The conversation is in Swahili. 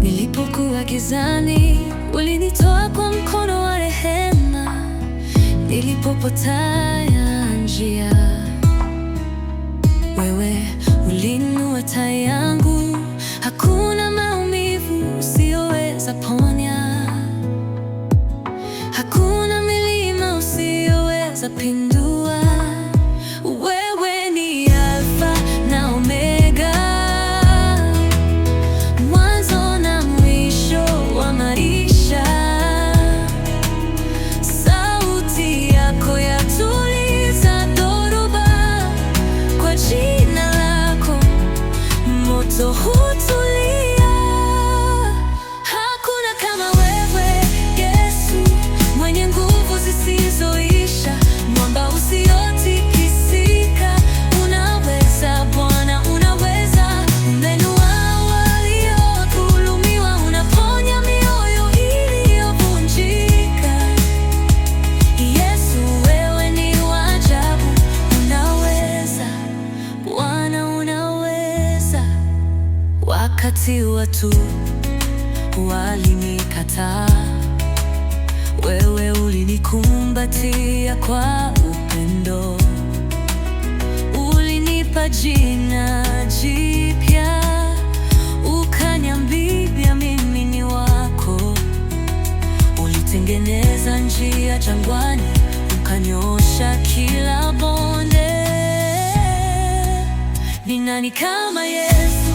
Nilipokuwa gizani, ulinitoa kwa mkono wa rehema. Nilipopotea njia, wewe uliinua taa yangu. Hakuna maumivu usiyoweza ponya, hakuna milima usiyoweza pindua. Wewe ni Alfa na Omega, mwanzo na mwisho wa maisha. Sauti yako yatuliza dhoruba, kwa jina lako moto hutulia. Hakuna kama wewe Yesu, mwenye nguvu zisizoisha, mwamba usiotikisika. Unaweza Bwana, unaweza. Unainua waliodhulumiwa, unaponya mioyo iliyovunjika. Yesu, wewe ni wa ajabu. Unaweza Bwana, unaweza. Wakati watu walinikataa, wewe ulinikumbatia kwa upendo. Ulinipa jina jipya, ukaniambia mimi ni wako. Ulitengeneza njia jangwani, ukanyosha kila bonde. Ni nani kama Yesu?